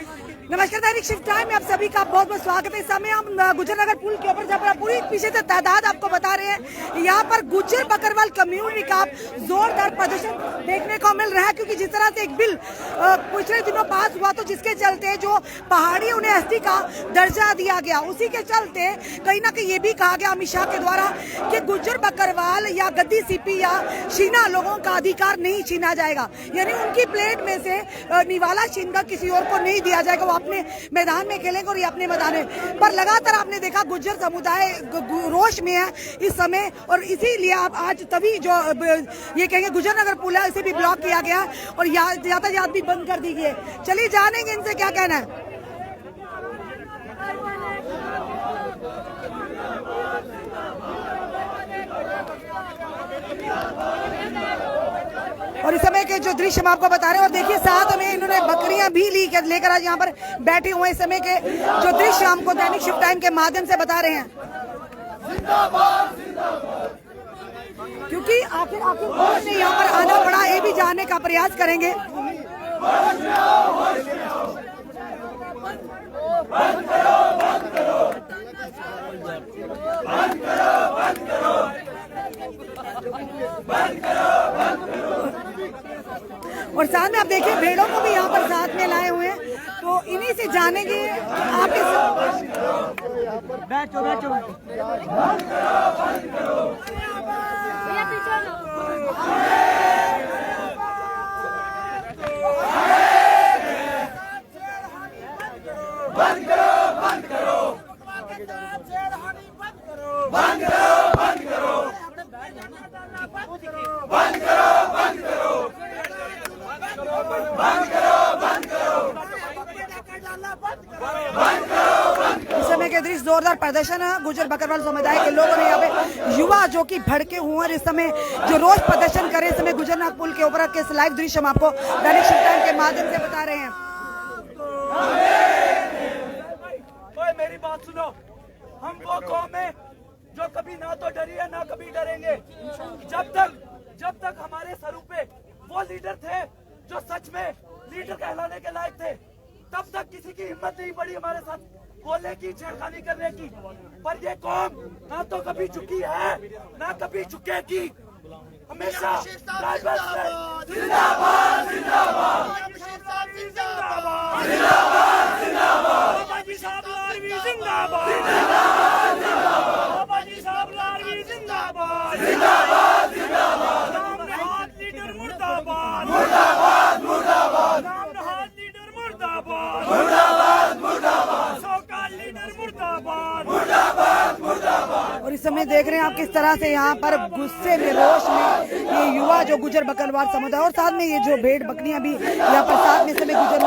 नमस्कार, दैनिक shift time में आप सभी का बहुत बहुत स्वागत है। इस समय हम गुजरनगर पुल के ऊपर जहाँ पर पूरी पीछे से तादाद आपको बता रहे हैं, यहाँ पर गुज्जर बकरवाल कम्युनिटी का जोरदार प्रदर्शन देखने को मिल रहा है, क्योंकि जिस तरह से एक बिल पिछले दिनों पास हुआ तो जिसके चलते जो पहाड़ी उन्हें एसटी का दर्जा दिया गया, उसी के चलते कहीं ना कहीं ये भी कहा गया अमित शाह के द्वारा कि गुज्जर बकरवाल या गद्दी सीपी या शीना लोगों का अधिकार नहीं छीना जाएगा, यानी उनकी प्लेट में से निवाला छीनकर किसी और को नहीं दिया जाएगा। अपने मैदान में खेलेंगे और ये अपने मैदान में। पर लगातार आपने देखा गुज्जर समुदाय रोष में है इस समय, और इसीलिए आप आज तभी जो ये कहेंगे गुजरनगर पुल है इसे भी ब्लॉक किया गया और यातायात भी बंद कर दी गई है। चलिए जानेंगे इनसे क्या कहना है। और इस समय के जो दृश्य हम आपको बता रहे हैं, और देखिए साथ में इन्होंने बकरियां भी लेकर आज यहाँ पर बैठे हुए। इस समय के जो दृश्य हमको दैनिक शिफ्ट टाइम के माध्यम से बता रहे हैं, क्योंकि आखिर ने यहाँ पर आना पड़ा, ये भी जानने का प्रयास करेंगे। और साथ में आप देखिए भेड़ों को भी यहाँ पर साथ में लाए हुए हैं, तो इन्हीं से जानेंगे आप बैठो इस समय के दृश्य जोरदार प्रदर्शन है गुज्जर बकरवाल समुदाय के लोगों ने यहाँ पे युवा जो कि भड़के हुए हैं इस समय जो रोज प्रदर्शन करे। इस समय गुजरनगर पुल के ऊपर के लाइव दृश्य हम आपको दैनिक शिफ्ट टाइम के माध्यम से बता रहे हैं। मेरी बात सुनो, हम वो कौम है जो कभी ना तो डरी है ना कभी डरेंगे। जब तक हमारे सरों पे वो लीडर थे जो सच में लीडर कहलाने के लायक थे, तब तक किसी की हिम्मत नहीं पड़ी हमारे साथ बोलने की, छेड़खानी करने की। पर ये कौम ना तो कभी झुकी है ना कभी झुकेगी। हमेशा जिंदाबाद जिंदाबाद जिंदाबाद जिंदाबाद जिंदाबाद बाबा जी साहब लालवी जिंदाबाद जिंदाबाद जिंदाबाद बाबा जी साहब लालवी जिंदाबाद जिंदाबाद जिंदाबाद नाम नहाद लीडर मुर्दाबाद मुर्दाबाद मुर्दाबाद नाम नहाद लीडर मुर्दाबाद मुर्दाबाद मुर्दाबाद सौकाल लीडर मुर्दाबाद मुर्दाबाद मुर्दाबाद। और इस समय देख रहे हैं आप किस तरह से यहाँ पर गुस्से में रोष में ये युवा जो गुज्जर बकरवाल समुदाय और साथ में ये जो भेड़ बकरियां भी यहाँ पर साथ में समय गुजर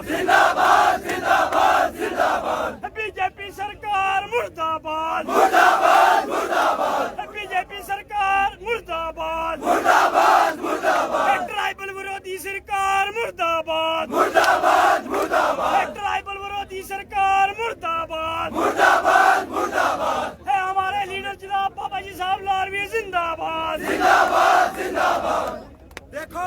जिंदाबाद जिंदाबाद जिंदाबाद बीजेपी सरकार मुर्दाबाद मुर्दाबाद मुर्दाबाद बीजेपी सरकार मुर्दाबाद मुर्दाबाद मुर्दाबाद ट्राइबल विरोधी सरकार मुर्दाबाद मुर्दाबाद मुर्दाबाद ट्राइबल विरोधी सरकार मुर्दाबाद मुर्दाबाद मुर्दाबाद है हमारे लीडर जनाब बाबा जी साहब लालवी जिंदाबाद जिंदाबाद जिंदाबाद। देखो,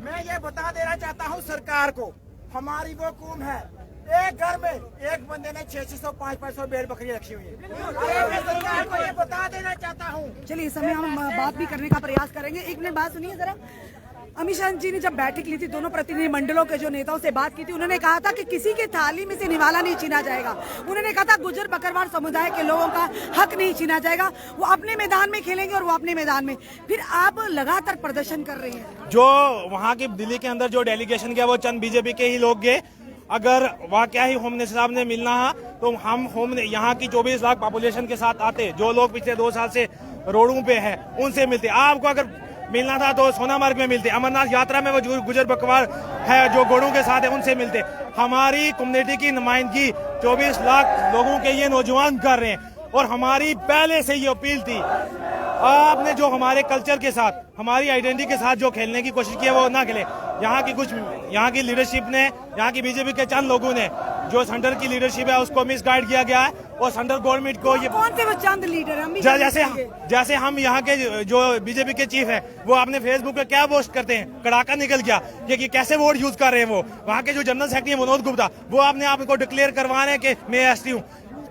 मैं ये बता देना चाहता हूँ सरकार को, हमारी वो कौम है, एक घर में एक बंदे ने 600-500 भेड़ बकरी रखी हुई है। मैं सरकार को ये बता देना चाहता हूँ। चलिए इस समय हम बात भी करने का प्रयास करेंगे। एक मिनट बात सुनिए जरा। अमित शाह जी ने जब बैठक ली थी, दोनों प्रतिनिधि मंडलों के जो नेताओं से बात की थी, उन्होंने कहा था कि किसी के थाली में से निवाला नहीं छीना जाएगा। उन्होंने कहा था गुज्जर बकरवाल समुदाय के लोगों का हक नहीं छीना जाएगा, वो अपने मैदान में खेलेंगे और वो अपने मैदान में। फिर आप लगातार प्रदर्शन कर रहे हैं। जो वहाँ की दिल्ली के अंदर जो डेलीगेशन गया वो चंद बीजेपी के ही लोग गए। अगर वाकया ही होम मिनिस्टर साहब ने मिलना है तो हम यहाँ की 24 लाख पॉपुलेशन के साथ आते, जो लोग पिछले 2 साल से रोडों पे हैं उनसे मिलते। आपको अगर मिलना था तो सोनामार्ग में मिलते, अमरनाथ यात्रा में वो जो गुजर बकरवाल है जो घोड़ों के साथ है उनसे मिलते। हमारी कम्युनिटी की नुमाइंदगी 24 लाख लोगों के ये नौजवान कर रहे हैं और हमारी पहले से ये अपील थी, आपने जो हमारे कल्चर के साथ, हमारी आइडेंटिटी के साथ जो खेलने की कोशिश की है वो ना खेले। यहाँ की लीडरशिप ने, यहाँ की बीजेपी के चंद लोगों ने जो सेंटर की लीडरशिप है उसको मिसगाइड किया गया है और सेंट्रल गवर्नमेंट को ये कौन से वो चंद लीडर हम भी जैसे हम यहाँ के जो बीजेपी के चीफ है वो अपने फेसबुक पे क्या पोस्ट करते हैं, कड़ाका निकल गया कि कैसे वोट यूज कर रहे हैं वो। वहाँ के जो जनरल सेक्रेटरी है विनोद गुप्ता, वो अपने आप को डिक्लेयर करवा रहे हैं कि मैं एसटी हूँ,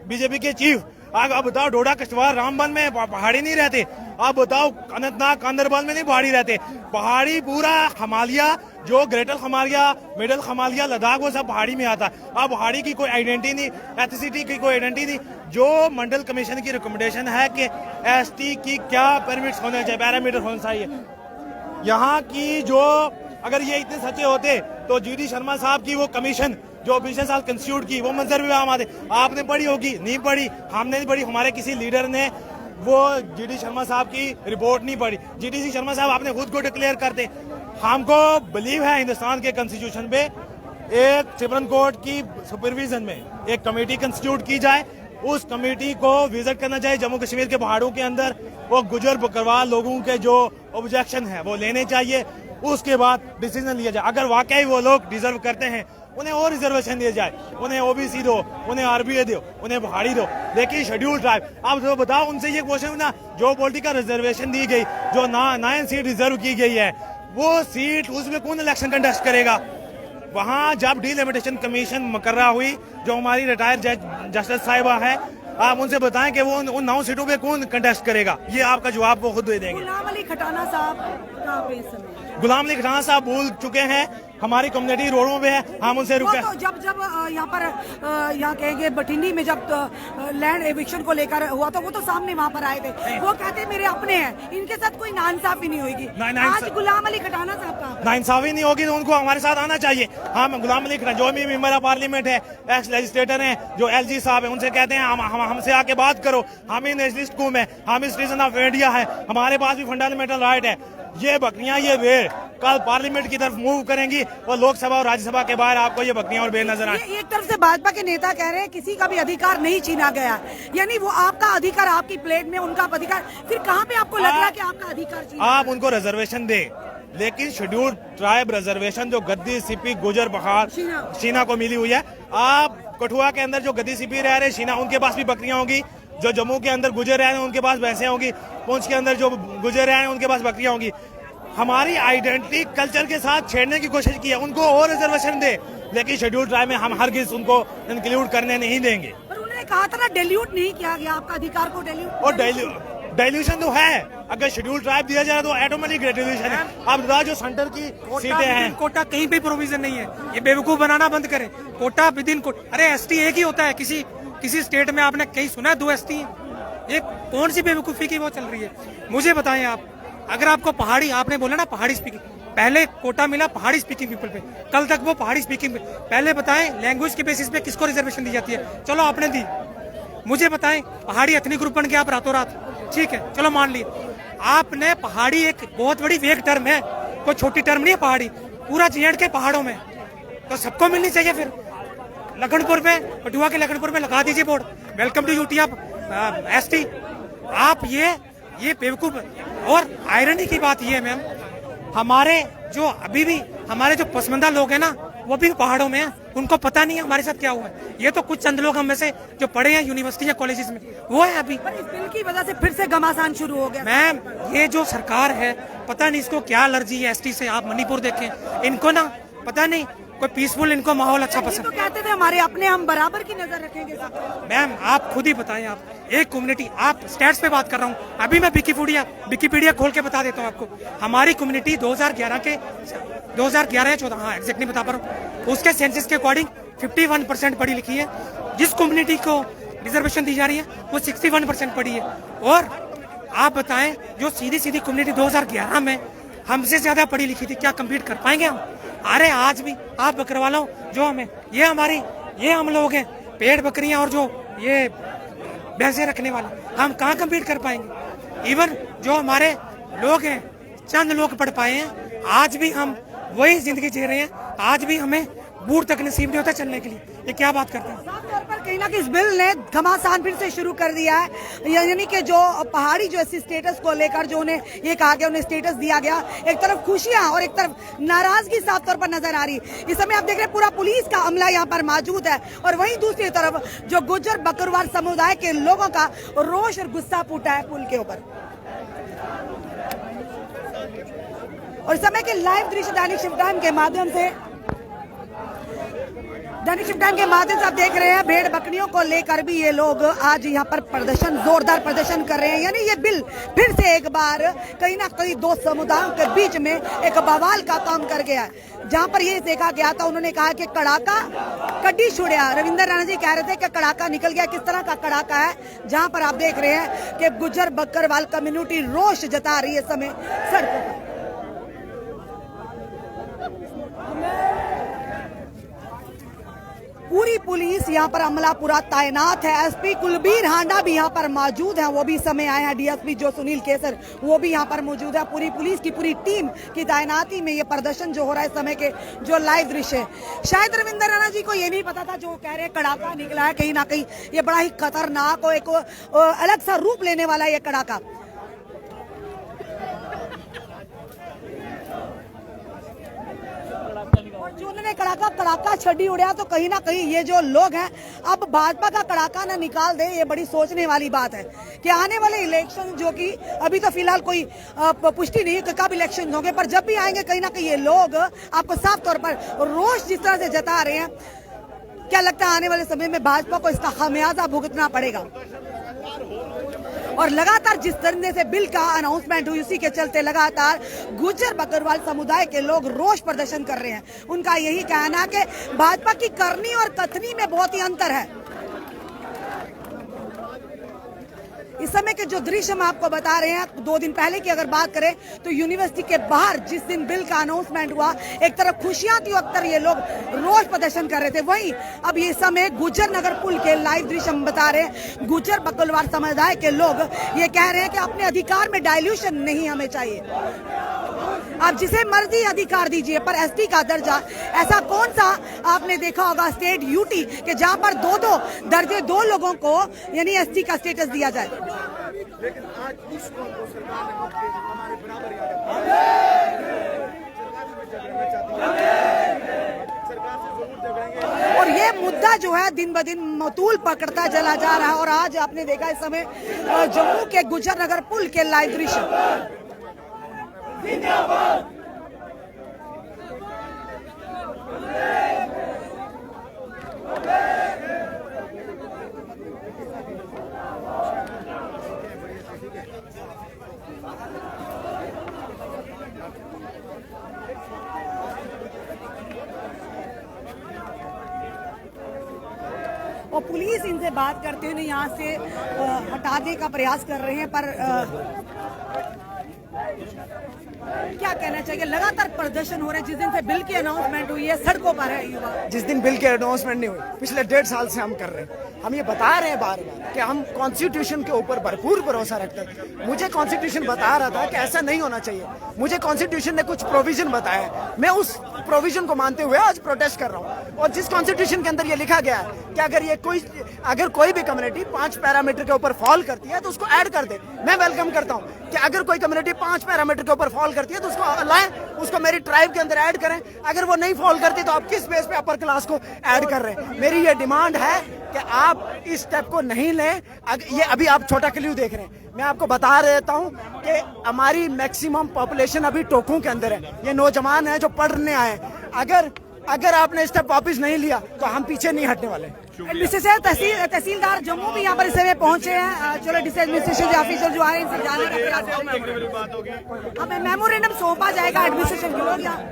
बीजेपी के चीफ। अब बताओ, डोडा कश्तवाड़ रामबन में पहाड़ी नहीं रहते, अब बताओ अनंतनाग गांदरबल में नहीं पहाड़ी रहते, पहाड़ी पूरा हिमालय जो ग्रेटर हिमालय, मिडल हिमालय, लद्दाख वो सब पहाड़ी में आता है। अब पहाड़ी की कोई आइडेंटिटी नहीं, एथनिसिटी की कोई आइडेंटिटी नहीं। जो मंडल कमीशन की रिकमेंडेशन है कि एसटी की क्या परमिट्स होने चाहिए, पैरामीटर होना चाहिए, यहाँ की जो अगर ये इतने सच्चे होते तो जीडी शर्मा साहब की वो कमीशन जो पिछले साल कंस्टिट्यूट की वो मंजर भी आते। आपने पढ़ी होगी, नहीं पढ़ी, हमने नहीं पढ़ी, हमारे किसी लीडर ने वो जीडी शर्मा साहब की रिपोर्ट नहीं पढ़ी। जीडी शर्मा साहब आपने खुद को डिक्लेयर करते। हमको बिलीव है हिंदुस्तान के कॉन्स्टिट्यूशन पे एक सुप्रीम कोर्ट की सुपरविजन में एक कमेटी कंस्टिट्यूट की जाए, उस कमेटी को विजिट करना चाहिए जम्मू कश्मीर के पहाड़ों के अंदर, वो गुजर बकरवाल लोगों के जो ऑब्जेक्शन है वो लेने चाहिए, उसके बाद डिसीजन लिया जाए। अगर वाकई वो लोग डिजर्व करते हैं उन्हें और रिजर्वेशन दिया जाए, उन्हें ओबीसी दो, उन्हें आरबीए दो, उन्हें पहाड़ी दो, लेकिन शेड्यूल ट्राइब आप जो बताओ उनसे ये क्वेश्चन ना, जो पॉलिटिकल रिजर्वेशन दी गई, जो 9 सीट रिजर्व की गई है, वो सीट उसमें कौन इलेक्शन कंटेस्ट करेगा? वहां जब डिलिमिटेशन कमीशन मुकर्रा हुई, जो हमारी रिटायर्ड जस्टिस साहिबा है, आप उनसे बताएं कि वो उन 9 सीटों पे कौन कंटेस्ट करेगा, ये आपका जवाब वो खुद दे देंगे। गुलाम अली खटाना साहब कहाँ पे इस समय? गुलाम अली खटाना साहब भूल चुके हैं, हमारी कम्युनिटी रोडों पे है, हम उनसे रुके। तो जब यहाँ पर यहाँ कहेंगे बठिंडी में जब लैंड एविक्शन को लेकर हुआ तो वो तो सामने वहाँ पर आए थे, वो कहते मेरे अपने हैं, इनके साथ कोई नाइंसाफी नहीं होगी। आज गुलाम अली खटाना साहब का नाइंसाफी नहीं होगी तो उनको हमारे साथ आना चाहिए। हम गुलाम अली खटाना जो भी मेंबर ऑफ पार्लियामेंट है, एक्स लेजिस्लेटर हैं, जो एलजी साहब है, उनसे कहते हैं हमसे आके बात करो, हम ही नेशनलिस्ट कौम है, हम सिटीजन ऑफ इंडिया है, हमारे पास भी फंडामेंटल राइट है। ये बकरियां, ये भेड़ कल पार्लियामेंट की तरफ मूव करेंगी और लोकसभा और राज्यसभा के बाहर आपको ये बकरियां और भेड़ नजर आए। एक तरफ से भाजपा के नेता कह रहे हैं किसी का भी अधिकार नहीं छीना गया, यानी वो आपका अधिकार आपकी प्लेट में, उनका अधिकार, फिर कहाँ पे आपको लग रहा है कि आपका अधिकार छीना? आप उनको रिजर्वेशन दे, लेकिन शेड्यूल्ड ट्राइब रिजर्वेशन जो गद्दी, सिपी, गुजर, बहार, शीना को मिली हुई है, आप कठुआ के अंदर जो गद्दी सिपी रह रहे शीना, उनके पास भी बकरियां होंगी, जो जम्मू के अंदर गुजर रहे हैं उनके पास भैंसें होंगी, पुंछ के अंदर जो गुजर रहे हैं उनके पास बकरियां होंगी। हमारी आइडेंटिटी कल्चर के साथ छेड़ने की कोशिश की है, उनको और रिजर्वेशन दे, लेकिन शेड्यूल ट्राइब में हम हरगिज उनको इंक्लूड करने नहीं देंगे। पर उन्होंने कहा था ना डाइल्यूट नहीं किया गया आपका अधिकार को, डाइल्यूट और डाइल्यूशन तो है, अगर शेड्यूल ट्राइब दिया जाए तो ऑटोमेटिक डाइल्यूशन है। अब जो सेंटर की सीटें हैं, कोटा कहीं पे प्रोविजन नहीं है, ये बेवकूफ बनाना बंद करें। कोटा विद इन कोटा, अरे एसटी एक ही होता है, किसी स्टेट में आपने कहीं सुना है 2 एसटी? ये कौन सी बेवकूफी की वो चल रही है? मुझे बताएं आप, अगर आपको पहाड़ी, आपने बोला ना पहाड़ी स्पीकिंग, पहले कोटा मिला पहाड़ी स्पीकिंग पीपल पे, कल तक वो पहाड़ी स्पीकिंग पे, पहले बताएं लैंग्वेज के बेसिस पे किसको रिजर्वेशन दी जाती है? चलो आपने दी, मुझे बताएं पहाड़ी एथनिक ग्रुप बन के आप रातों रात, ठीक है चलो मान ली, आपने पहाड़ी एक बहुत बड़ी वेग टर्म है, कोई छोटी टर्म नहीं है पहाड़ी, पूरा जीएंड के पहाड़ों में, तो सबको मिलनी चाहिए। फिर लखनपुर में, कठुआ के लखनपुर में लगा दीजिए बोर्ड, वेलकम टू यूटी आप एसटी। आप ये बेवकूफ। और आयरनी की बात ये है मैम, हमारे जो अभी भी हमारे जो पसमंदा लोग हैं ना, वो भी पहाड़ों में हैं, उनको पता नहीं है हमारे साथ क्या हुआ है। ये तो कुछ चंद लोग हम में से जो पढ़े हैं यूनिवर्सिटी या कॉलेजेस में, वो है अभी। पर इस बिल की वजह से फिर से घमासान शुरू हो गया। मैम ये जो सरकार है, पता नहीं इसको क्या एलर्जी है एसटी से। आप मणिपुर देखें, इनको ना पता नहीं कोई पीसफुल, इनको माहौल अच्छा पसंद। तो कहते थे हमारे अपने, हम बराबर की नजर रखेंगे। मैम आप खुद ही बताएं, आप एक कम्युनिटी, आप स्टैट्स पे बात कर रहा हूँ, अभी मैं विकिपीडिया खोल के बता देता हूँ आपको। हमारी कम्युनिटी 2011 या 14, हाँ एग्जैक्ट नहीं बता पा रहा हूँ, उसके सेंसस के अकॉर्डिंग 51% पढ़ी लिखी है। जिस कम्युनिटी को रिजर्वेशन दी जा रही है वो 61% पढ़ी है। और आप बताएं जो सीधी कम्युनिटी 2011 में हमसे ज्यादा पढ़ी लिखी थी, क्या कम्पीट कर पाएंगे हम? अरे आज भी आप बकरवालों जो हमें, ये हम लोग हैं, पेड़ बकरियां और जो ये भैंसे रखने वाले, हम कहाँ कम्पीट कर पाएंगे? इवन जो हमारे लोग हैं चंद लोग पढ़ पाए हैं। आज भी हम वही जिंदगी जी रहे हैं, आज भी हमें बूढ़ तक नसीब नहीं होता चलने के लिए। ये क्या बात करते हैं? साफ तौर पर कहीं ना कहीं इस बिल ने घमासान फिर से शुरू कर दिया है, यानी कि जो पहाड़ी जो स्टेटस को लेकर जो उन्हें ये कहा गया, उन्हें स्टेटस दिया गया, एक तरफ खुशियां और एक तरफ नाराजगी साफ तौर पर नजर आ रही। इस समय आप देख रहे हैं पूरा पुलिस का अमला यहाँ पर मौजूद है और वहीं दूसरी तरफ जो गुज्जर बकरवाल समुदाय के लोगों का रोष और गुस्सा फूटा है पुल के ऊपर। और इस समय के लाइव दृश्य दैनिक शिफ्ट टाइम के माध्यम से आप देख रहे हैं, भेड़ बकरियों को लेकर भी ये लोग आज यहाँ पर जोरदार प्रदर्शन कर रहे हैं। यानी ये बिल फिर से एक बार कहीं ना कहीं दो समुदायों के बीच में एक बवाल का काम कर गया है। जहाँ पर ये देखा गया था, उन्होंने कहा कि कड़ाका कड्डी छुड़िया। रविंद्र राणा जी कह रहे थे कि कड़ाका निकल गया। किस तरह का कड़ाका है, जहाँ पर आप देख रहे हैं कि गुज्जर बकरवाल कम्युनिटी रोष जता रही है इस समय सड़कों पर। पूरी पुलिस यहाँ पर अमला पूरा तैनात है। एसपी कुलबीर हांडा भी यहाँ पर मौजूद है, वो भी समय आए हैं। डीएसपी जो सुनील केसर वो भी यहाँ पर मौजूद है। पूरी पुलिस की पूरी टीम की तैनाती में ये प्रदर्शन जो हो रहा है, समय के जो लाइव दृश्य है। शायद रविंद्र राणा जी को ये नहीं पता था, जो कह रहे हैं कड़ाका निकला है, कहीं ना कहीं ये बड़ा ही खतरनाक और एक अलग सा रूप लेने वाला है ये कड़ाका। जो उन्होंने कड़ाका छड़ी उड़ाया, तो कहीं ना कहीं ये जो लोग हैं अब भाजपा का कड़ाका ना निकाल दे, ये बड़ी सोचने वाली बात है कि आने वाले इलेक्शन, जो कि अभी तो फिलहाल कोई पुष्टि नहीं है कब इलेक्शन होंगे, पर जब भी आएंगे कहीं ना कहीं ये लोग आपको साफ तौर पर रोष जिस तरह से जता रहे हैं, क्या लगता है आने वाले समय में भाजपा को इसका खामियाजा भुगतना पड़ेगा। और लगातार जिस तरह से बिल का अनाउंसमेंट हुई, उसी के चलते लगातार गुज्जर बकरवाल समुदाय के लोग रोष प्रदर्शन कर रहे हैं। उनका यही कहना है कि भाजपा की करनी और कथनी में बहुत ही अंतर है। इस समय के जो दृश्य हम आपको बता रहे हैं, 2 दिन पहले की अगर बात करें तो यूनिवर्सिटी के बाहर जिस दिन बिल का अनाउंसमेंट हुआ, एक तरफ खुशियां थी, एक तरफ ये लोग रोष प्रदर्शन कर रहे थे। वहीं अब ये समय गुज्जर नगर पुल के लाइव दृश्य हम बता रहे हैं, गुज्जर बकरवाल समुदाय के लोग ये कह रहे हैं कि अपने अधिकार में डायल्यूशन नहीं हमें चाहिए। आप जिसे मर्जी अधिकार दीजिए, पर एसटी का दर्जा, ऐसा कौन सा आपने देखा होगा स्टेट यूटी के जहां पर 2-2 दर्जे 2 लोगों को यानी एसटी का स्टेटस दिया जाए। लेकिन आज उसको सरकार ने हमारे बराबर और ये मुद्दा जो है दिन ब दिन मतूल पकड़ता चला जा रहा है। और आज आपने देखा इस समय जम्मू के गुज्जर नगर पुल के लाइव दृश्य। और पुलिस इनसे बात करते हुए यहाँ से हटाने का प्रयास कर रहे हैं, पर क्या कहना चाहिए, लगातार प्रदर्शन हो रहे हैं। जिस दिन से बिल की अनाउंसमेंट हुई है, सड़कों पर है युवा। जिस दिन बिल की अनाउंसमेंट नहीं हुई, पिछले 1.5 साल से हम कर रहे हैं। हम ये बता रहे हैं बार बार कि हम कॉन्स्टिट्यूशन के ऊपर भरपूर भरोसा रखते हैं। मुझे कॉन्स्टिट्यूशन बता रहा था कि ऐसा नहीं होना चाहिए। मुझे कॉन्स्टिट्यूशन ने कुछ प्रोविजन बताया, मैं उस प्रोविजन को मानते हुए आज प्रोटेस्ट कर रहा हूँ। और जिस कॉन्स्टिट्यूशन के अंदर ये लिखा गया है कि अगर कोई भी कम्युनिटी 5 पैरामीटर के ऊपर फॉल करती है तो उसको ऐड कर दे, मैं वेलकम करता हूँ कि अगर कोई कम्युनिटी 5 पैरामीटर के ऊपर फॉल करती है तो उसको लाएं, उसको मेरी ट्राइब के अंदर ऐड करें। अगर वो नहीं फॉल करती तो आप किस बेस पे अपर क्लास को ऐड कर रहे हैं। मेरी ये डिमांड है कि आप इस स्टेप को नहीं लें। ये अभी आप छोटा क्ल्यू देख रहे हैं, मैं आपको बता देता हूं कि हमारी मैक्सिमम पॉपुलेशन अभी टोकों के अंदर है। ये नौजवान है जो पढ़ने आए। अगर आपने स्टेप वापस नहीं लिया तो हम पीछे नहीं हटने वाले। तहसीलदार जम्मू भी यहाँ पर इस समय पहुंचे हैं। चलो एडमिनिस्ट्रेशन ऑफिसर जो आ रहे हैं, इनसे जानने का प्रयास। हमें मेमोरेंडम सौंपा जाएगा एडमिनिस्ट्रेशन की ओर।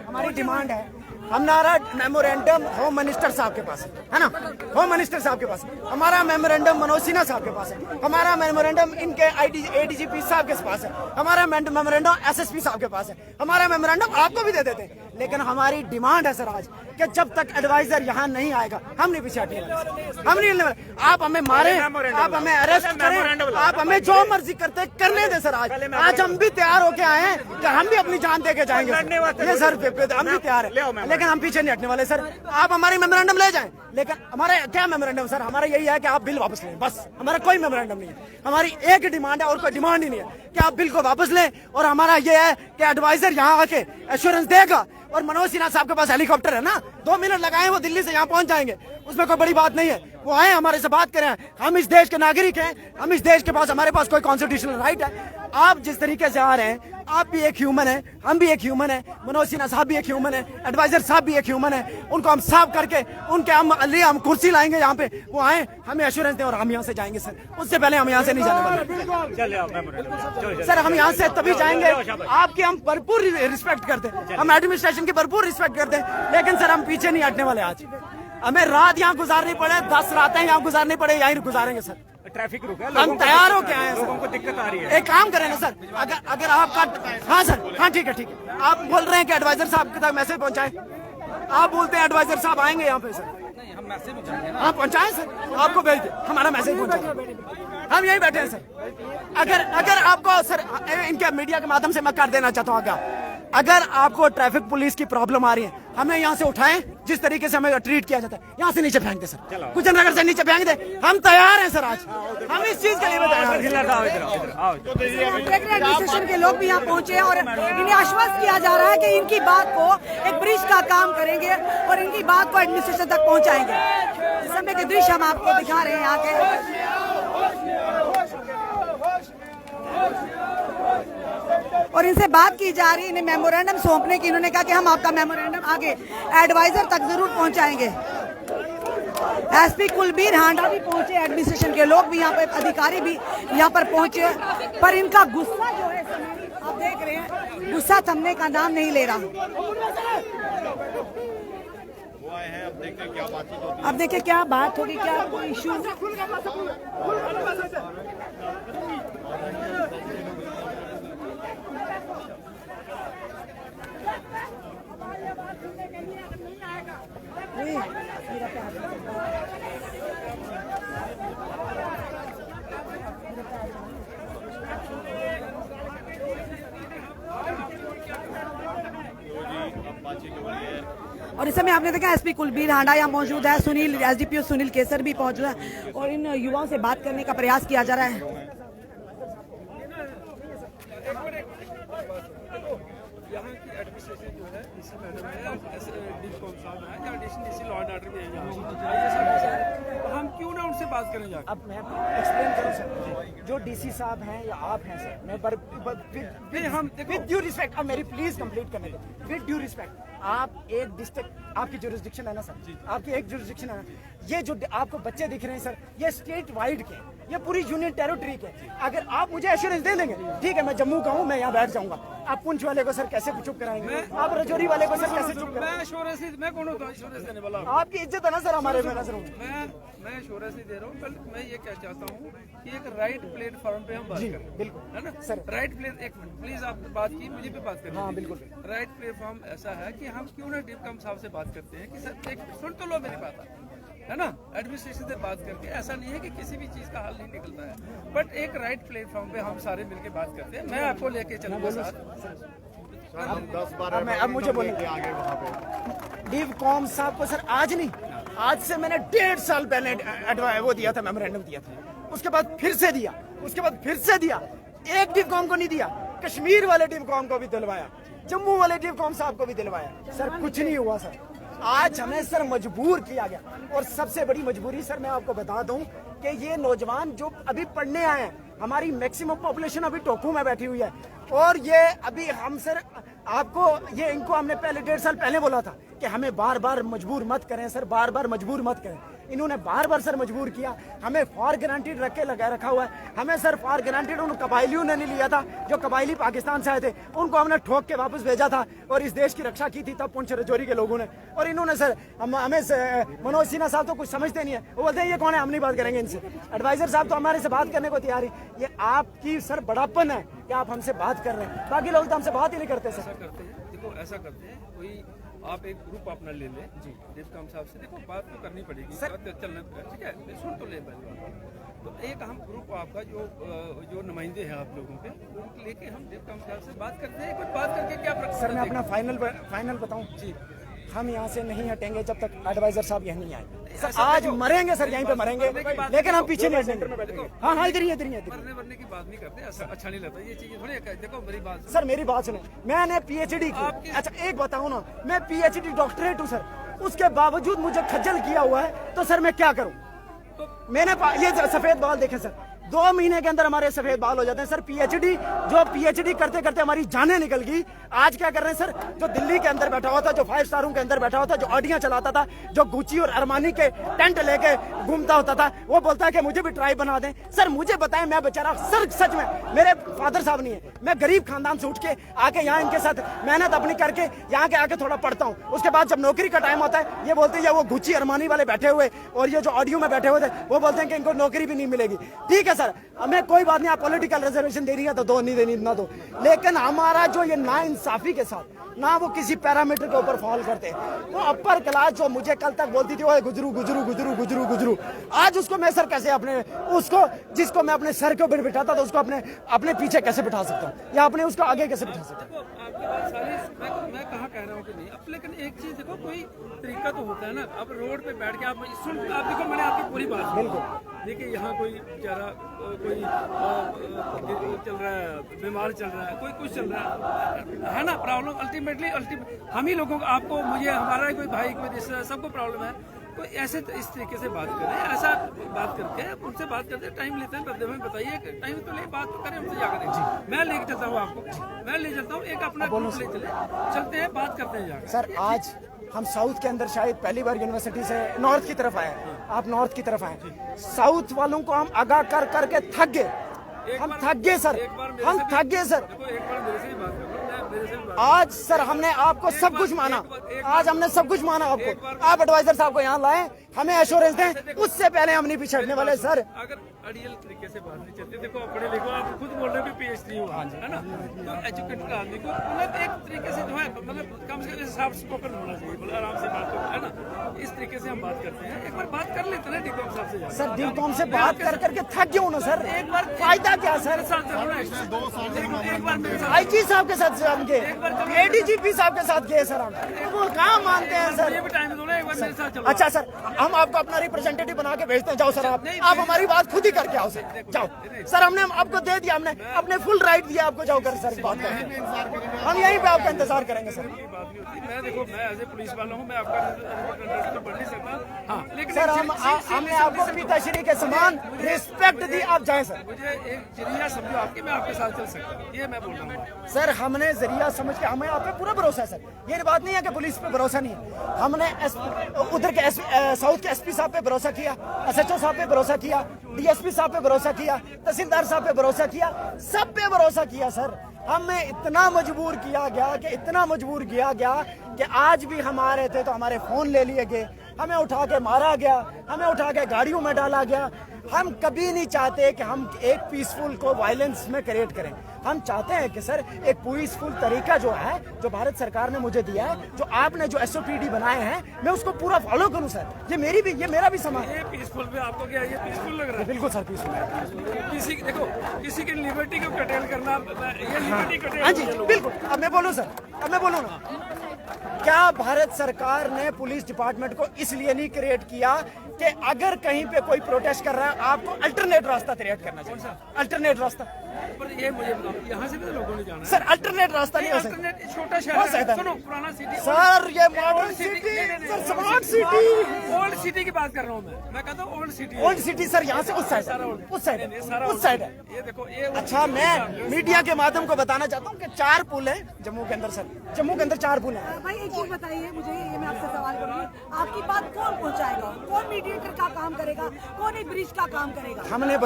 हमारी डिमांड है, हमारा मेमोरेंडम होम मिनिस्टर साहब के पास है ना, होम मिनिस्टर साहब के पास। हमारा मेमोरेंडम मनोज सिन्हा साहब के पास है। हमारा मेमोरेंडम इनके एडीजीपी साहब के पास है। हमारा मेमोरेंडम एसएसपी साहब के पास है। हमारा मेमोरेंडम आपको भी दे देते हैं, लेकिन हमारी डिमांड है सर आज कि जब तक एडवाइजर यहाँ नहीं आएगा हम नहीं पीछे हटने वाले, हम नहीं हिलने वाले। आप हमें मारे, आप हमें अरेस्ट करें, आप हमें जो मर्जी करते करने दे सर। आज हम भी तैयार होके आए हैं कि हम भी अपनी जान दे के जाएंगे ये सर, हम भी तैयार है, लेकिन हम पीछे नहीं हटने वाले सर। आप हमारी मेमोरेंडम ले जाएं, लेकिन हमारा क्या मेमोरेंडम सर, हमारा यही है कि आप बिल वापस लें, बस। हमारा कोई मेमोरेंडम नहीं है, हमारी एक डिमांड है और कोई डिमांड ही नहीं है कि आप बिल को वापस लें। और हमारा ये है कि एडवाइजर यहाँ आके एश्योरेंस देगा। और मनोज सिन्हा साहब के पास हेलीकॉप्टर है ना, 2 मिनट लगाए वो दिल्ली से यहाँ पहुंच जाएंगे, उसमें कोई बड़ी बात नहीं है। वो आए हमारे से बात करें, हम इस देश के नागरिक हैं, हम इस देश के पास, हमारे पास कोई कॉन्स्टिट्यूशनल राइट है। आप जिस तरीके से आ रहे हैं, आप भी एक ह्यूमन है, हम भी एक ह्यूमन है, मनोज सिन्हा साहब भी एक ह्यूमन है, एडवाइजर साहब भी एक ह्यूमन है। उनको हम साफ करके उनके हम कुर्सी लाएंगे यहाँ पे, वो आए हमें एश्योरेंस दें और हम यहाँ से जाएंगे सर। उससे पहले हम यहाँ से नहीं जाने वाले सर। हम यहाँ से तभी जाएंगे, आपकी हम भरपूर रिस्पेक्ट करते हैं, हम एडमिनिस्ट्रेशन की भरपूर रिस्पेक्ट करते हैं, लेकिन सर हम पीछे नहीं हटने वाले। आज हमें रात यहाँ गुजारनी पड़े, 10 रातें यहाँ गुजारनी पड़े, यहीं गुजारेंगे सर। ट्रैफिक रुका है, हम तैयार हो के आए हैं, लोगों को दिक्कत आ रही है। एक काम करें ना सर, अगर आपका, हाँ सर, हाँ ठीक है, आप बोल रहे हैं कि एडवाइजर साहब के तक मैसेज पहुंचाएं, आप बोलते हैं एडवाइजर साहब आएंगे यहाँ पे सर, हाँ पहुंचाएं सर, आपको भेज दे, हमारा मैसेज पहुंचाएं, हम यही बैठे हैं सर। अगर आपको सर, इनके मीडिया के माध्यम से मैं कर देना चाहता हूँ, अगर आपको ट्रैफिक पुलिस की प्रॉब्लम आ रही है, हमें यहाँ से उठाएं, जिस तरीके से हमें ट्रीट किया जाता है, यहाँ से नीचे फेंक दे सर, गुजर नगर से नीचे फेंक दे, हम तैयार हैं सर। आज हम इस चीज के लिए तैयार हैं। एडमिनिस्ट्रेशन के लोग भी यहाँ पहुंचे हैं और इन्हें आश्वस्त किया जा रहा है कि इनकी बात को एक ब्रिज का काम करेंगे और इनकी बात को एडमिनिस्ट्रेशन तक पहुंचाएंगे। इस समय के दृश्य हम आपको दिखा रहे हैं यहाँ के। और इनसे बात की जा रही है, इन्हें मेमोरेंडम सौंपने की। इन्होंने कहा कि हम आपका मेमोरेंडम आगे एडवाइजर तक जरूर पहुंचाएंगे। एसपी कुलबीर हांडा भी पहुंचे, एडमिनिस्ट्रेशन के लोग भी यहाँ पर, अधिकारी भी यहाँ पर पहुंचे, पर इनका गुस्सा जो है आप देख रहे हैं, गुस्सा थमने का नाम नहीं ले रहा। अब देखिए क्या बात होगी, क्या कोई इशू। और इस समय आपने देखा एसपी कुलबीर हांडा यहाँ मौजूद है, सुनील, एसडीपीओ सुनील केसर भी मौजूद है और इन युवाओं से बात करने का प्रयास किया जा रहा है। यहाँ की एडमिनिस्ट्रेशन जो है इसी मैडम है, डिस्कॉम साहब है या डीसी लॉ एंड ऑर्डर भी है, तो हम क्यों ना उनसे बात करें जाकर। अब मैं एक्सप्लेन करूं सर, जो डीसी साहब हैं या आप हैं सर, मैं विद ड्यू रिस्पेक्ट, अब मेरी प्लीज कंप्लीट करने दो, विद ड्यू रिस्पेक्ट। आप एक डिस्ट्रिक्ट, आपकी जुरिस्डिक्शन है ना सर, आपकी एक जुरिस्डिक्शन है ना, ये जो आपको बच्चे दिख रहे हैं सर, ये स्टेट वाइड के, ये पूरी यूनियन टेरिटरी के। अगर आप मुझे एश्योरेंस दे देंगे, ठीक है, मैं जम्मू का हूँ, मैं यहाँ बैठ जाऊंगा। आप पुंछ वाले को सर कैसे चुप कराएंगे, आप रजौरी वाले को सर कैसे चुप कराएंगे? मैं एश्योरेंस नहीं, मैं कौन होता हूँ एश्योरेंस देने वाला? आपकी इज्जत है ना सर हमारे में नजर। मैं एश्योरेंस नहीं दे रहा हूँ, बल्कि मैं ये क्या चाहता हूँ कि एक राइट प्लेटफॉर्म पे हम बात करें। बिल्कुल, है ना सर, राइट प्लेट। एक मिनट प्लीज, आपने बात की, मुझे भी बात करनी। हाँ बिल्कुल, राइट प्लेटफॉर्म ऐसा है कि हम क्यों ना डिपकम साहब से बात करते हैं कि सर एक सुन तो लो मेरी बात, है ना, एडमिनिस्ट्रेशन से बात करके। ऐसा नहीं है कि किसी भी चीज का हल नहीं निकलता है, बट एक राइट प्लेटफॉर्म पे हम सारे मिलके बात करते हैं। मैं आपको लेके चलूंगा साथ। अब मुझे बोलेंगे आगे वहाँ पे डीवकॉम साहब को सर, आज नहीं, आज से मैंने 1.5 साल पहले वो दिया था, मेमोरेंडम दिया था, उसके बाद फिर से दिया, उसके बाद फिर से दिया। एक डीवकॉम को नहीं दिया, कश्मीर वाले डीवकॉम को भी दिलवाया, जम्मू वाले डीवकॉम साहब को भी दिलवाया सर, कुछ नहीं हुआ सर। आज हमें सर मजबूर किया गया, और सबसे बड़ी मजबूरी सर मैं आपको बता दूं कि ये नौजवान जो अभी पढ़ने आए हैं, हमारी मैक्सिमम पॉपुलेशन अभी टोकू में बैठी हुई है, और ये अभी हम सर आपको ये इनको हमने पहले 1.5 साल पहले बोला था कि हमें बार बार मजबूर मत करें सर, बार बार मजबूर मत करें। इन्होंने बार बार सर मजबूर किया, हमें फॉर गारंटीड रख के लगा रखा हुआ है। हमें सर फॉर गारंटीड उन कबाइलियों ने नहीं लिया था, जो कबाइली पाकिस्तान से आए थे, उनको हमने ठोक के वापस भेजा था और इस देश की रक्षा की थी तब पुंछ रजौरी के लोगों ने। और इन्होंने सर हमें मनोज सिन्हा साहब तो कुछ समझते नहीं है, वो बोलते हैं ये कौन है, हम नहीं बात करेंगे इनसे। एडवाइजर साहब तो हमारे से बात करने को तैयार है। ये आपकी सर बड़ापन है कि आप हमसे बात कर रहे हैं, बाकी लोग तो हमसे बात ही नहीं करते सर। देखो ऐसा करते हैं, कोई आप एक ग्रुप अपना ले लें जी डिस्कॉम साहब से, देखो बात तो करनी पड़ेगी चलना, ठीक है, सुन तो ले पहले बात। तो एक हम ग्रुप आपका जो नुमाइंदे हैं आप लोगों के, उनको लेके हम डिस्कॉम साहब से बात करते हैं, कुछ बात करके क्या सर मैं अपना फाइनल बताऊं जी, हम यहाँ से नहीं हटेंगे जब तक एडवाइजर साहब यहाँ नहीं आए। सर आज मरेंगे सर, यहीं पे मरेंगे, लेकिन हम पीछे नहीं हटेंगे। हाँ हाँ इधर ही मरने वरने की बात नहीं करते, ऐसा अच्छा नहीं लगता ये चीजें थोड़ी। देखो मेरी बात सर, मेरी बात सुनो, मैंने पीएचडी की। अच्छा एक बताऊं ना, मैं पीएचडी डॉक्टरेट हूँ सर, उसके बावजूद मुझे खज्जल किया हुआ है, तो सर मैं क्या करूँ? मैंने ये सफेद बाल देखे सर, 2 महीने के अंदर हमारे सफेद बाल हो जाते हैं सर। पीएचडी करते करते हमारी जानें निकल गई। आज क्या कर रहे हैं सर, जो दिल्ली के अंदर बैठा हुआ था, जो 5 स्टारों के अंदर बैठा हुआ था, जो ऑडियां चलाता था, जो गुची और अरमानी के टेंट लेके घूमता होता था, वो बोलता है कि मुझे भी ट्राइब बना दें। सर मुझे बताएं, मैं बेचारा सर, सच में मेरे फादर साहब नहीं है, मैं गरीब खानदान से उठ के आके यहाँ इनके साथ मेहनत अपनी करके यहाँ के आके थोड़ा पढ़ता हूँ। उसके बाद जब नौकरी का टाइम होता है, ये बोलते हैं वो गुची अरमानी वाले बैठे हुए और ये जो ऑडियो में बैठे हुए थे, वो बोलते हैं कि इनको नौकरी भी नहीं मिलेगी। ठीक है सर, हमें कोई बात नहीं, आप पॉलिटिकल रिजर्वेशन दे रही है तो दो, नहीं देनी ना दो, लेकिन हमारा जो ये नाइंसाफी के साथ ना वो किसी पैरामीटर के ऊपर फॉल करते, वो अपर क्लास जो मुझे कल तक बोलती थी वो गुजरू गुजरू गुजरू गुजरू गुजरू, आज उसको मैं सर कैसे अपने उसको जिसको मैं अपने सर के ऊपर बिठाता था उसको अपने पीछे कैसे बिठा सकता हूँ, या अपने उसको आगे कैसे बिठा सकता हूँ? आपकी बात सारी मैं कहाँ कह रहा हूँ कि नहीं, अब लेकिन एक चीज देखो, कोई तरीका तो होता है ना। अब रोड पे बैठ के आप देखो, मैंने आपकी पूरी बात बिल्कुल देखिए, यहाँ कोई बेचारा कोई चल रहा है, बीमार चल रहा है, कोई कुछ चल रहा है ना, प्रॉब्लम अल्टीमेटली हम ही लोगों को, आपको, मुझे, हमारा कोई भाई, कोई रिश्तेदार, सबको प्रॉब्लम है। कोई ऐसे इस तरीके से बात करें, ऐसा बात करके उनसे बात करते, टाइम लेते हैं, बदले में बताइए, टाइम तो ले, बात तो करें उनसे जाकर। मैं लेके चलता हूँ आपको, मैं ले चलता हूँ, एक अपना ग्रुप ले चलते हैं, बात करते हैं जाकर। सर आज हम साउथ के अंदर शायद पहली बार यूनिवर्सिटी से नॉर्थ की तरफ आए, आप नॉर्थ की तरफ आए, साउथ वालों को हम आगाह कर करके थक गए, हम थक गए सर, हम थक गए सर। एक बार मेरे से भी बात करो, मेरे से भी बात। आज सर हमने आपको सब कुछ माना, आज हमने सब कुछ माना आपको, आप एडवाइजर साहब को यहाँ लाएं, हमें एश्योरेंस दें, उससे पहले हम नहीं पिछड़ने वाले सर। अगर आइडियल तरीके से बात नहीं चलती, देखो पढ़े लिखो, आप खुद बोल रहे हो कि पीएचडी हुआ है ना, तो एजुकेटेड आदमी को मतलब एक तरीके से जो है, मतलब कम से कम साफ स्पोकन होना चाहिए, मतलब आराम से बात हो, है ना, इस तरीके से हम बात करते हैं। एक बार बात कर लेते हैं डीकॉम साहब से। सर डीकॉम से बात कर करके थक गए ना सर, एक बार फायदा क्या सर? एक बार मेरे साथ, आईजी साहब के साथ हम गए, एडीजीपी साहब के साथ गए सर, हम वो कहाँ मानते हैं सर? ये भी टाइम दो ना, एक बार मेरे साथ चलो। अच्छा सर, हम आपको अपना रिप्रेजेंटेटिव बना के भेजते हैं, जाओ सर, आप हमारी बात खुद ही करके आओ सर, जाओ सर, हमने आपको दे दिया, हमने अपने फुल राइट दिया आपको, जाओ कर सर बात करें, हम यहीं पे आपका इंतजार करेंगे सर। मैं देखो, मैं एज ए पुलिस वाला हूँ, मैं आपका तो पढ़ नहीं सकता, हाँ, लेकिन सर हमने आपको पिताश्री के समान रिस्पेक्ट दी, आप जाए सर। मुझे एक जरिया समझो आपके, मैं आपके साथ चल सकता हूँ, ये मैं बोल रहा हूँ सर। हमने जरिया समझ के, हमें आप पे पूरा भरोसा है सर, ये बात नहीं है कि पुलिस पे भरोसा नहीं है, हमने उधर के साउथ के एसपी साहब पे भरोसा किया, एसएचओ साहब पे भरोसा किया, डीएसपी साहब पे भरोसा किया, तहसीलदार साहब पे भरोसा किया, सब पे भरोसा किया सर। हमें इतना मजबूर किया गया कि आज भी हमारे थे तो हमारे फोन ले लिए गए, हमें उठा के मारा गया, हमें उठा के गाड़ियों में डाला गया। हम कभी नहीं चाहते कि हम एक पीसफुल को वायलेंस में क्रिएट करें, हम चाहते हैं कि सर एक पीसफुल तरीका जो है, जो भारत सरकार ने मुझे दिया है, जो आपने जो एसओपीडी बनाए हैं, मैं उसको पूरा फॉलो करूं सर। ये मेरा भी समाज है। ये पीसफुल पे आपको क्या ये पीसफुल लग रहा है? बिल्कुल सर पीसफुल है। किसी की लिबर्टी को कटेल करना, ये लिबर्टी कटेल। हाँ जी बिल्कुल। अब मैं बोलूं सर, अब मैं बोलूं ना, क्या भारत सरकार ने पुलिस डिपार्टमेंट को इसलिए नहीं क्रिएट किया कि अगर कहीं पे कोई प्रोटेस्ट कर रहा है आपको अल्टरनेट रास्ता क्रिएट करना चाहिए? अल्टरनेट रास्ता, पर ये मुझे बताओ, यहाँ से भी तो लोगों ने जाना है सर, अल्टरनेट रास्ता नहीं हो सकता। अल्टरनेट छोटा शहर है, सुनो, पुराना सिटी सर, ये modern city sir, smart city, old city की बात कर रहा हूँ मैं कहता हूँ old city. Old city sir यहाँ से उस साइड है। ये देखो, ये अच्छा, मैं मीडिया के माध्यम को बताना चाहता हूँ कि 4 पुल है जम्मू के अंदर सर, जम्मू के अंदर 4 पुल है। भाई एक चीज बताइए मुझे, ये मैं आपसे सवाल करूंगी, आपकी बात कौन पहुंचाएगा, कौन मीडिएटर का काम करेगा, कौन एक ब्रिज का काम करेगा? हमने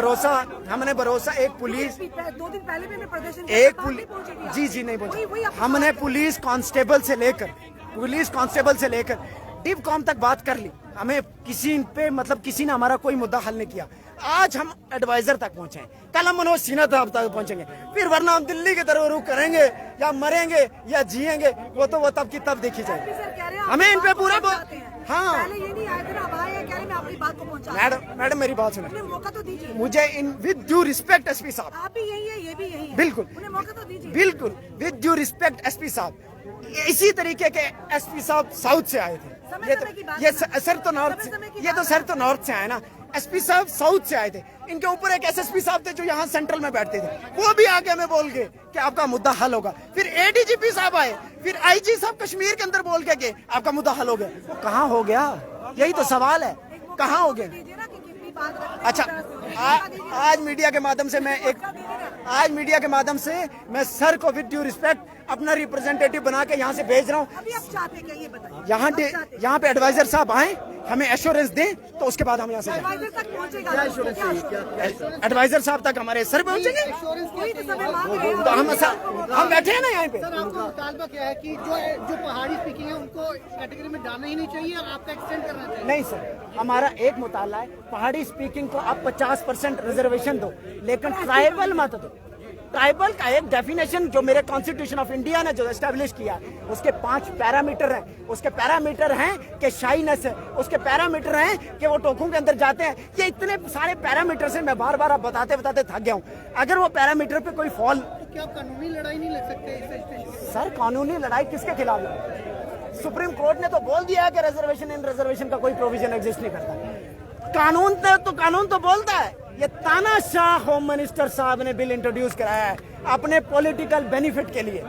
भरोसा एक पुलिस 2 दिन पहले भी मैं प्रदर्शन एक पुलिस जी नहीं बोल, हमने पुलिस कांस्टेबल से लेकर डिवकॉम तक बात कर ली, हमें किसी पे मतलब किसी ने हमारा कोई मुद्दा हल नहीं किया। आज हम एडवाइजर तक पहुंचे हैं, कल हम मनोज सिन्हा तक पहुंचेंगे, फिर वरना हम दिल्ली की तरफ रुख करेंगे या मरेंगे या जिएंगे, वो तो वो तब की तब देखी जाएगी। हमें इन पे पूरा हाँ पहले ये नहीं आए थे ना, अब आए हैं, कह रहे मैं अपनी बात को पहुंचा। मैडम मेरी बात सुनो, उन्हें मौका तो दीजिए। मुझे in with due respect SP साहब, आप भी यही है, ये भी यही है, बिल्कुल उन्हें मौका तो दीजिए। बिल्कुल विद ड्यू रिस्पेक्ट एसपी साहब, इसी तरीके के एसपी साहब साउथ से आए थे। ये सर तो नॉर्थ, ये तो सर तो नॉर्थ से आए ना, एसपी साहब साउथ से आए थे। इनके ऊपर एक एसएसपी साहब थे जो यहाँ सेंट्रल में बैठते थे, वो भी आगे हमें बोल गए कि आपका मुद्दा हल होगा। फिर एडीजीपी साहब आए, फिर आईजी साहब कश्मीर के अंदर बोल के कि आपका मुद्दा हल हो गया। वो कहाँ हो गया, यही तो सवाल है, कहाँ हो गया। अच्छा आज मीडिया के माध्यम से मैं सर को विद ड्यू रिस्पेक्ट अपना रिप्रेजेंटेटिव बना के यहाँ से भेज रहा हूँ। अभी आप चाहते हैं क्या ये बताइए? यहाँ पे एडवाइजर साहब आए, हमें एश्योरेंस दें, तो उसके बाद हम यहाँ से एडवाइजर तक पहुंचेगा। एडवाइजर साहब तक हमारे सर पहुंचेंगे, तो हम बैठे हैं ना यहाँ पे। सर आपका मुतालबा क्या है कि जो पहाड़ी स्पीकिंग है उनको कैटेगरी में डालना ही नहीं चाहिए और आपका एक्सटेंड करना चाहिए? नहीं सर, हमारा एक मुताला है, पहाड़ी स्पीकिंग को आप 50% रिजर्वेशन दो, लेकिन ट्राइबल मत दो। ट्राइबल का एक डेफिनेशन जो मेरे कॉन्स्टिट्यूशन ऑफ इंडिया ने जो एस्टेब्लिश किया, उसके 5 पैरामीटर हैं। उसके पैरामीटर हैं कि शाइनेस है, उसके पैरामीटर हैं कि वो टोकों के अंदर जाते हैं। ये इतने सारे पैरामीटर से मैं बार बार आप बताते बताते थक गया हूँ। अगर वो पैरामीटर पे कोई फॉल, तो क्या आप कानूनी लड़ाई नहीं लड़ सकते इससे? सर कानूनी लड़ाई किसके खिलाफ है? सुप्रीम कोर्ट ने तो बोल दिया है कि रिजर्वेशन इन रिजर्वेशन का कोई प्रोविजन एग्जिस्ट नहीं करता। कानून तो बोलता है। ये तानाशाह होम मिनिस्टर साहब ने बिल इंट्रोड्यूस कराया है अपने पॉलिटिकल बेनिफिट के लिए,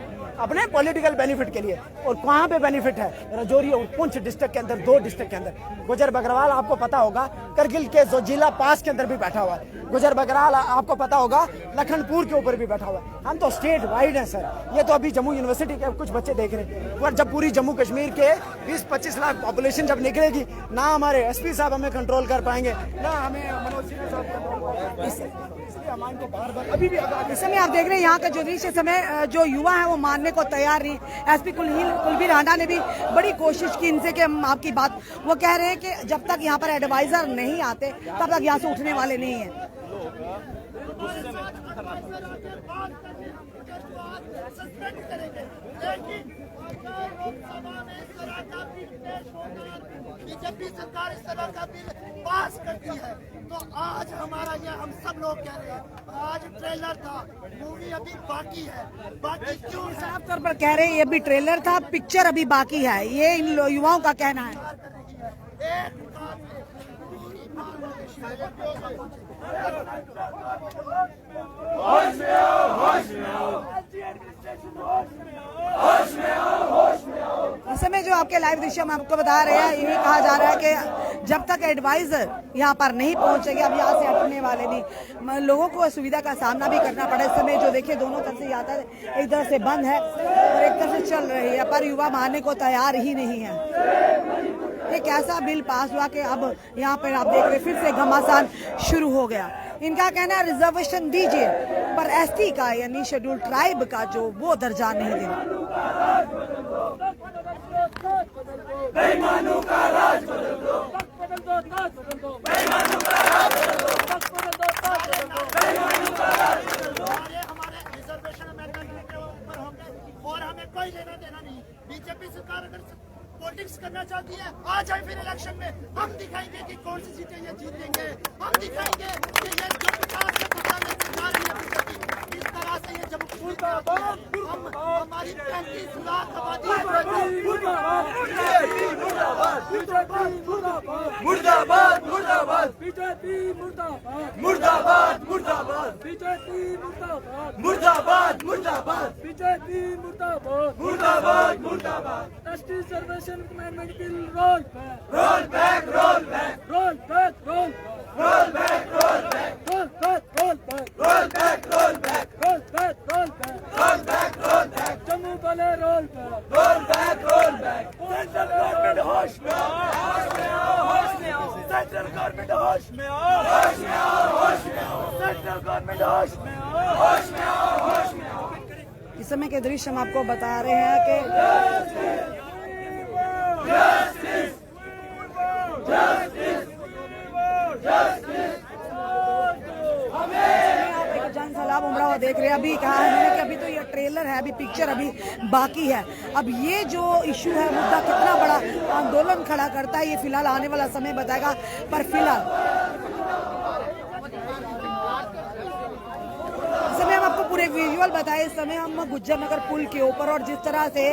और कहाँ पे बेनिफिट है? राजौरी और पुंछ डिस्ट्रिक्ट के अंदर, 2 डिस्ट्रिक्ट के अंदर। गुजर बकरवाल आपको पता होगा करगिल के जोजिला पास के अंदर भी बैठा हुआ है। गुजर बकरवाल आपको पता होगा लखनपुर के ऊपर भी बैठा हुआ है। हम तो स्टेट वाइड हैं सर। ये तो अभी जम्मू यूनिवर्सिटी के कुछ बच्चे देख रहे हैं, और जब पूरी जम्मू कश्मीर के 20-25 लाख पॉपुलेशन जब निकलेगी, ना हमारे एसपी साहब हमें कंट्रोल कर पाएंगे, ना हमें मनोज सिन्हा साहब कंट्रोल। इसलिए हमारे को बार-बार अभी भी इस समय आप देख रहे हैं यहाँ का जो दृश्य, समय जो युवा है वो मानने को तैयार नहीं। एसपी कुलबीर राणा ने भी बड़ी कोशिश की इनसे कि हम आपकी बात, वो कह रहे हैं कि जब तक यहाँ पर एडवाइजर नहीं आते तब तक यहाँ से उठने वाले नहीं हैं। बीजेपी सरकार इस तरह का बिल पास करती है तो आज हमारा ये हम सब लोग कह रहे हैं, आज ट्रेलर था, मूवी अभी बाकी है। बाकी क्यों? साफ तौर पर कह रहे हैं ये भी ट्रेलर था, पिक्चर अभी बाकी है, ये इन युवाओं का कहना है। इस समय जो आपके लाइव दृश्य हम आपको बता रहे हैं, यही कहा जा रहा है कि जब तक एडवाइजर यहाँ पर नहीं पहुंचेंगे, अब यहाँ से हटने वाले नहीं, लोगों को असुविधा का सामना भी करना पड़ा। इस समय जो देखिए दोनों तरफ से यातायात एक तरफ से बंद है और एक तरफ से चल रही है, पर युवा मानने को तैयार ही नहीं है। एक ऐसा बिल पास हुआ कि अब यहाँ पर आप देख रहे फिर से घमासान शुरू हो गया। इनका कहना है रिजर्वेशन दीजिए, पर एसटी का यानी शेड्यूल ट्राइब का जो वो दर्जा नहीं देना। बेईमानों का राज बदल दो, बदल दो, बदल दो, बेईमानों का राज बदल दो, बदल दो, बेईमानों का राज बदल दो। हमारे रिजर्वेशन अमेंडमेंट के ऊपर होंगे और हमें कोई लेना देना नहीं। बीजेपी सरकार अगर पॉलिटिक्स करना चाहती है, आ जाए फिर इलेक्शन में, हम दिखाएंगे कि कौन सी सीटें ये जीतेंगे। हम दिखाएंगे कि ये जो 50 से 50 सरकार है बीजेपी, इस तरह से ये जम्मू हमारी 35 लाख आबादी मुर्दाबाद मुर्दाबाद बीजेपी मुर्दाबाद मुर्दाबाद मुर्दाबाद बीजेपी मुर्दाबाद मुर्दाबाद मुर्दाबाद बीजेपी मुर्दाबाद मुर्दाबाद मुर्दाबाद। ST reservation amendment bill roll back roll back roll back roll back roll roll back roll back roll back roll back roll back roll back roll back roll back roll back roll back Jammu वाले roll back roll back roll back. Central government होश में आओ, होश में आओ, होश में आओ। सेंट्रल गवर्नमेंट होश में आओ, होश में आओ, होश में आओ। सेंट्रल गवर्नमेंट होश में आओ, होश में आओ, होश में आओ। इस समय के दृश्य हम आपको बता रहे हैं कि Justice! Justice! Justice! सैलाब उमड़ा हुआ देख रहे हैं। अभी कहा है मैंने कि अभी तो ये ट्रेलर है, अभी पिक्चर अभी बाकी है। अब ये जो इशू है, मुद्दा कितना बड़ा आंदोलन खड़ा करता है ये फिलहाल आने वाला समय बताएगा। पर फिलहाल इस समय हम आपको पूरे विजुअल बताए। इस समय हम गुज्जर नगर पुल के ऊपर, और जिस तरह से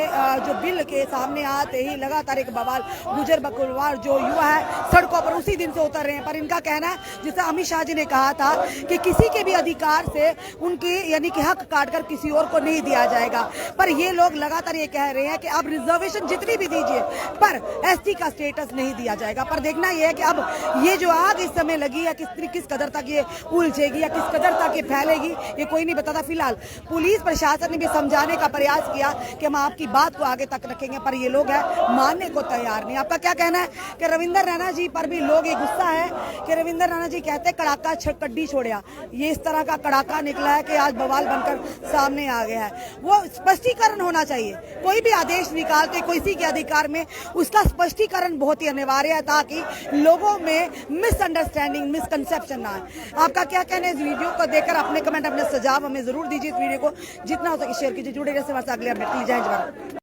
जो बिल के सामने आते ही लगातार एक बवाल, गुज्जर बकरवाल जो युवा है सड़कों पर उसी दिन से उतर रहे हैं। पर इनका कहना है, जिसे अमित शाह जी ने कहा था कि किसी के भी अधिकार से उनके यानी कि हक काटकर किसी और को नहीं दिया जाएगा। पर ये लोग लगातार ये कह रहे हैं कि अब रिजर्वेशन जितनी भी दीजिए पर एसटी का स्टेटस नहीं दिया जाएगा। पर देखना यह है कि अब ये जो आग इस समय लगी है किस कदर तक ये उलझेगी या किस कदर तक ये फैलेगी ये कोई नहीं बताता। फिलहाल पुलिस प्रशासन ने भी समझाने का प्रयास किया कि हम आपकी बात को आगे तक रखेंगे, पर ये लोग हैं मानने को तैयार नहीं। आपका क्या कहना है कि रविंदर रैना जी पर भी लोग ये गुस्सा है कि रविंदर रैना जी कहते हैं कड़ाका कड्डी छोड़िया, ये इस तरह का कड़ाका निकला है कि आज बवाल बनकर सामने आ गया है। वो स्पष्टीकरण होना चाहिए, कोई भी आदेश निकालते किसी के अधिकार में उसका स्पष्टीकरण बहुत ही अनिवार्य है ताकि लोगों में मिसअंडरस्टैंडिंग मिसकंसेप्शन ना आए। आपका क्या कहना है इस वीडियो को देखकर? अपने कमेंट अपने सुझाव हमें जरूर दीजिए। इस वीडियो को जितना हो सके शेयर कीजिए। जुड़े रहिए हमारे साथ अगले अपडेट के लिए। जय हिंद।